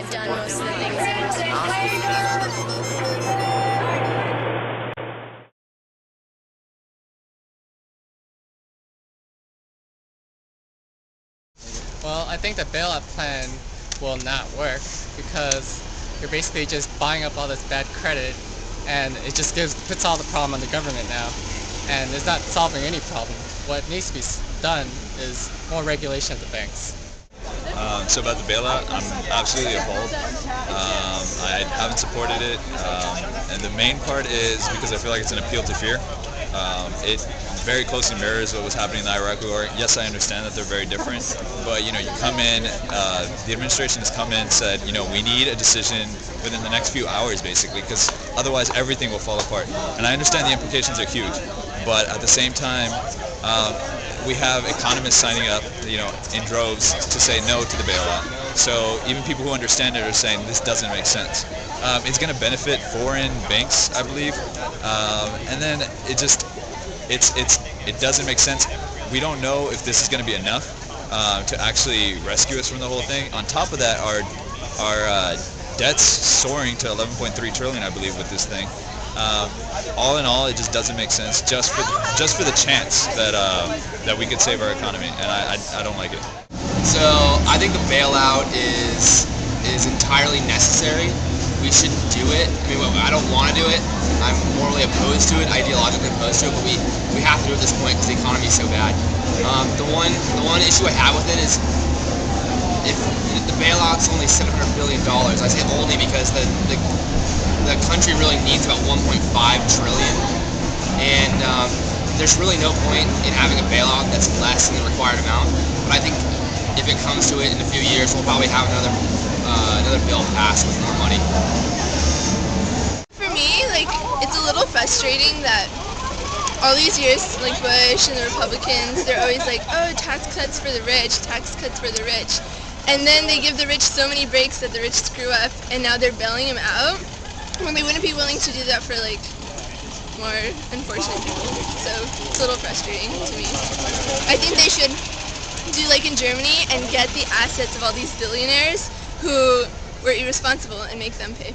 have done most of the things that are supposed to. Well, I think the bailout plan will not work because you're basically just buying up all this bad credit, and it just puts all the problem on the government now, and it's not solving any problem. What needs to be done is more regulation of the banks. So about the bailout, I'm absolutely appalled. I haven't supported it, and the main part is because I feel like it's an appeal to fear. It very closely mirrors what was happening in the Iraq War. Yes, I understand that they're very different, but you come in, the administration has come in and said, we need a decision within the next few hours, basically, because otherwise everything will fall apart. And I understand the implications are huge, but at the same time, we have economists signing up, in droves to say no to the bailout. So even people who understand it are saying this doesn't make sense. It's going to benefit foreign banks, I believe, and then it doesn't make sense. We don't know if this is going to be enough to actually rescue us from the whole thing. On top of that, our debt's soaring to 11.3 trillion, I believe, with this thing. All in all, it just doesn't make sense. Just for the chance that we could save our economy, and I don't like it. So I think the bailout is entirely necessary. We shouldn't do it. I don't want to do it. I'm morally opposed to it, ideologically opposed to it, but we have to do it at this point because the economy is so bad. The one issue I have with it is if the bailout's only $700 billion. I say only because the country really needs about 1.5 trillion, and there's really no point in having a bailout that's less than the required amount. But I think if it comes to it in a few years, we'll probably have another bill passed with more money. For me, it's a little frustrating that all these years, Bush and the Republicans, they're always like, oh, tax cuts for the rich, tax cuts for the rich. And then they give the rich so many breaks that the rich screw up, and now they're bailing them out when they wouldn't be willing to do that for more unfortunate people. So it's a little frustrating to me. I think they should do in Germany and get the assets of all these billionaires who were irresponsible and make them pay.